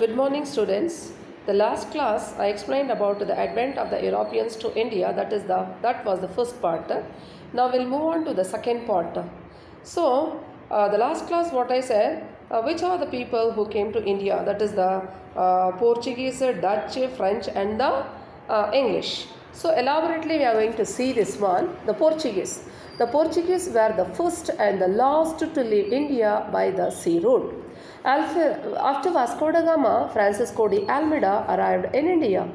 Good morning, students. The last class I explained about the advent of the Europeans to India. That was the first part. Now we'll move on to the second part. So the last class, what I said, which are the people who came to India? That is the Portuguese, Dutch, French, and the English. So elaborately, we are going to see this one. The Portuguese. The Portuguese were the first and the last to leave India by the sea route. After Vasco da Gama, Francisco de Almeida arrived in India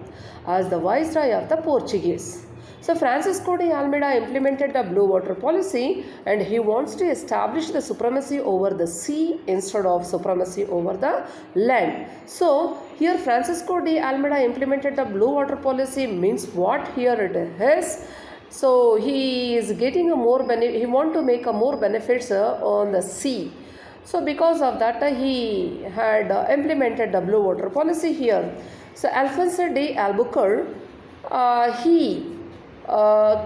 as the viceroy of the Portuguese. So Francisco de Almeida implemented the blue water policy and he wants to establish the supremacy over the sea instead of supremacy over the land. So here Francisco de Almeida implemented the blue water policy means what here it is. So he is getting a more he want to make a more benefits on the sea. So because of that he had implemented the blue water policy here. So Alfonso de Albuquerque he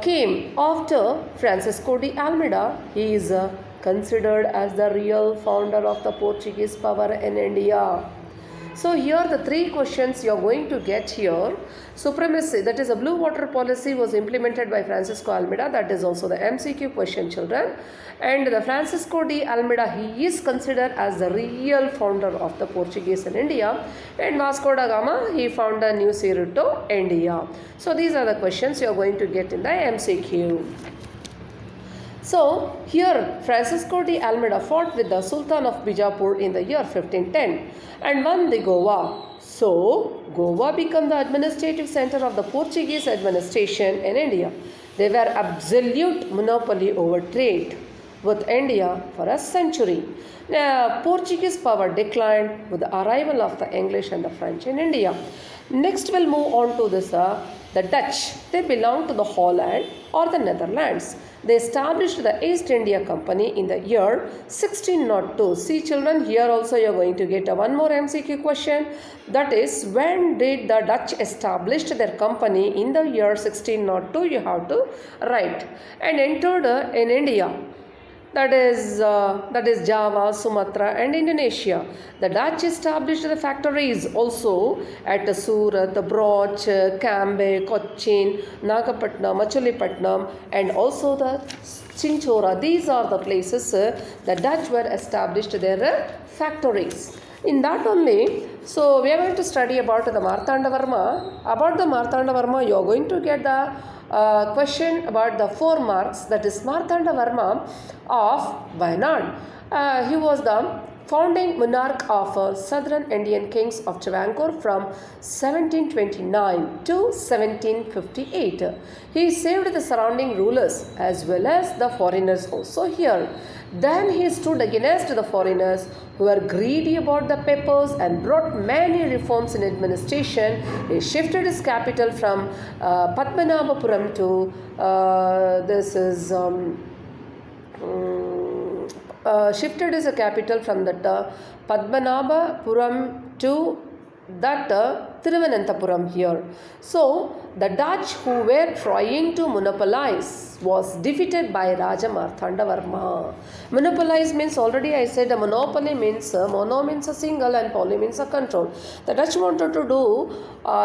came after Francisco de Almeida. He is considered as the real founder of the Portuguese power in India. So here the three questions you are going to get here. Supremacy, that is a blue water policy was implemented by Francisco Almeida. That is also the MCQ question, children. And the Francisco de Almeida, he is considered as the real founder of the Portuguese in India. And Vasco da Gama, he found a new sea route to India. So these are the questions you are going to get in the MCQ. So here Francisco de Almeida fought with the Sultan of Bijapur in the year 1510 and won the Goa. So Goa became the administrative center of the Portuguese administration in India. They were absolute monopoly over trade with India for a century. Now, Portuguese power declined with the arrival of the English and the French in India. Next we'll move on to this the Dutch. They belong to the Holland or the Netherlands. They established the East India Company in the year 1602. See children, here also you are going to get one more MCQ question. That is, when did the Dutch establish their company? In the year 1602 you have to write. And entered in India. That is Java, Sumatra and Indonesia. The Dutch established the factories also at Surat, Broch, Cambe, Cochin, Nagapatnam, Machulipatnam and also the Chinchora. These are the places the Dutch were established their factories. In that only, so we are going to study about the Martanda Varma. About the Martanda Varma, you are going to get the question about the 4 marks, that is Martanda Varma of Wayanad. He was the founding monarch of southern Indian kings of Travancore from 1729 to 1758. He saved the surrounding rulers as well as the foreigners also here. Then he stood against the foreigners who were greedy about the peppers and brought many reforms in administration. He shifted his capital from Padmanabhapuram to shifted his capital from that Padmanabhapuram to that Thiruvananthapuram here. So the Dutch who were trying to monopolize was defeated by Raja Martanda Varma. Monopolize means, already I said, a monopoly means mono means a single and poly means a control. The Dutch wanted to do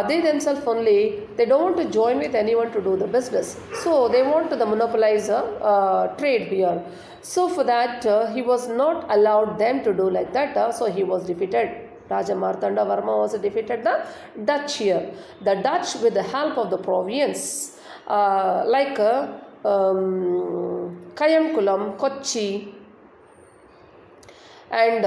they themselves only. They don't want to join with anyone to do the business. So they want to monopolize trade here. So for that he was not allowed them to do like that. So he was defeated. Raja Martanda Varma was defeated the Dutch here. The Dutch, with the help of the province like Kayamkulam, Kochi and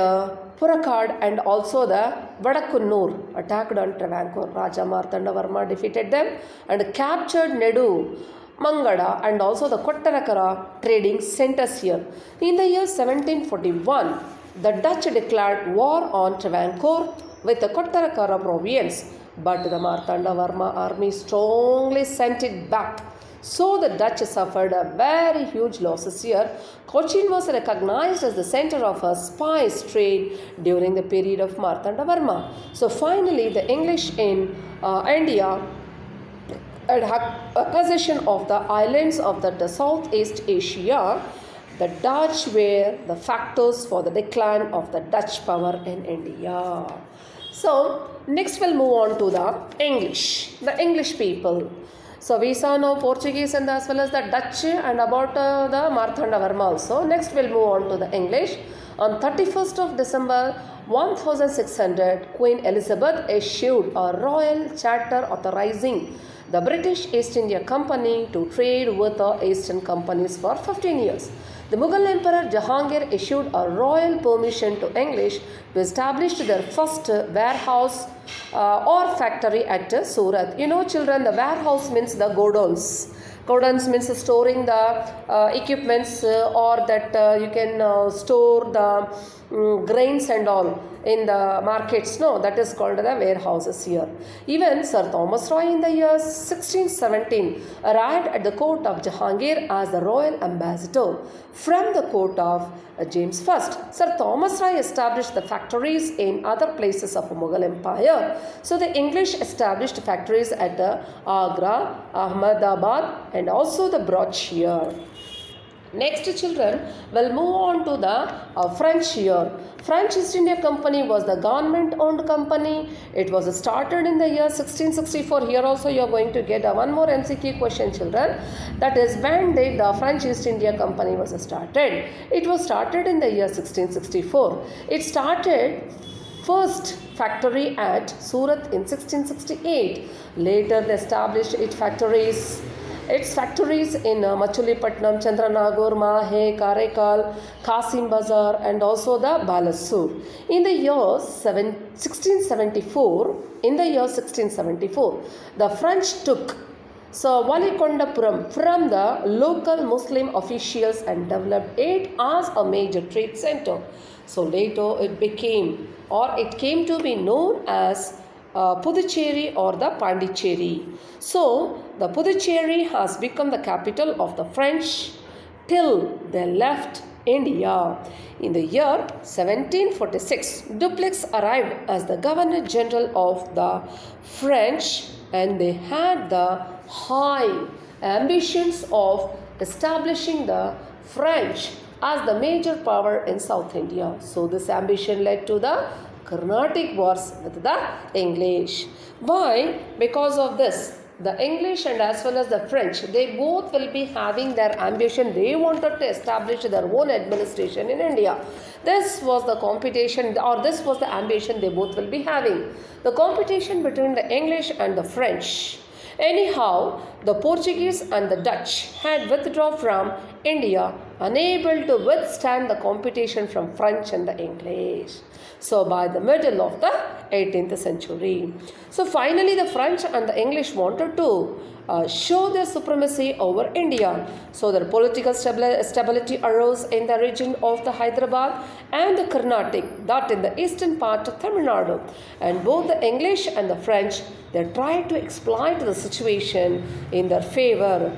Purakad and also the Vadakunnur attacked on Travancore. Raja Martanda Varma defeated them and captured Nedu, Mangada and also the Kottarakara trading centers here. In the year 1741, the Dutch declared war on Travancore with the Kottarakara province, but the Martanda Varma army strongly sent it back. So the Dutch suffered a very huge losses here. Cochin was recognized as the center of a spice trade during the period of Martanda Varma. So finally the English in India had possession of the islands of the Southeast Asia. The Dutch were the factors for the decline of the Dutch power in India. So, next we'll move on to the English people. So, we saw now Portuguese and as well as the Dutch and about the Marthanda Varma also. Next, we'll move on to the English. On 31st of December 1600, Queen Elizabeth issued a royal charter authorizing the British East India Company to trade with the Eastern companies for 15 years. The Mughal Emperor Jahangir issued a royal permission to English to establish their first warehouse or factory at Surat. You know, children, the warehouse means the godowns. Godowns means storing the equipments or that you can store the grains and all in the markets. No, that is called the warehouses here. Even Sir Thomas Roy in the year 1617 arrived at the court of Jahangir as the royal ambassador from the court of James I. Sir Thomas Roy established the factories in other places of the Mughal Empire. So the English established factories at Agra, Ahmedabad and also the Broach. Next, children, we'll move on to the French year. French East India Company was the government-owned company. It was started in the year 1664. Here also you are going to get one more MCQ question, children. That is, when did the French East India Company was started? It was started in the year 1664. It started first factory at Surat in 1668. Later they established its factories in Machulipatnam, Chandranagar, Mahe, Karaikal, Kasim Bazar and also the Balasur. In the year 1674, the French took Valikondapuram from the local Muslim officials and developed it as a major trade center. So later it came to be known as Puducherry or the Pondicherry. So the Puducherry has become the capital of the French till they left India. In the year 1746, Dupleix arrived as the Governor General of the French and they had the high ambitions of establishing the French as the major power in South India. So this ambition led to the Carnatic wars with the English. Why? Because of this, the English and as well as the French, they both will be having their ambition. They wanted to establish their own administration in India. This was the competition or this was the ambition they both will be having. The competition between the English and the French. Anyhow, the Portuguese and the Dutch had withdrawn from India, unable to withstand the competition from French and the English. So by the middle of the 18th century. So finally the French and the English wanted to show their supremacy over India. So their political stability arose in the region of the Hyderabad and the Carnatic, that in the eastern part of Tamil Nadu. And both the English and the French, they tried to exploit the situation in their favor.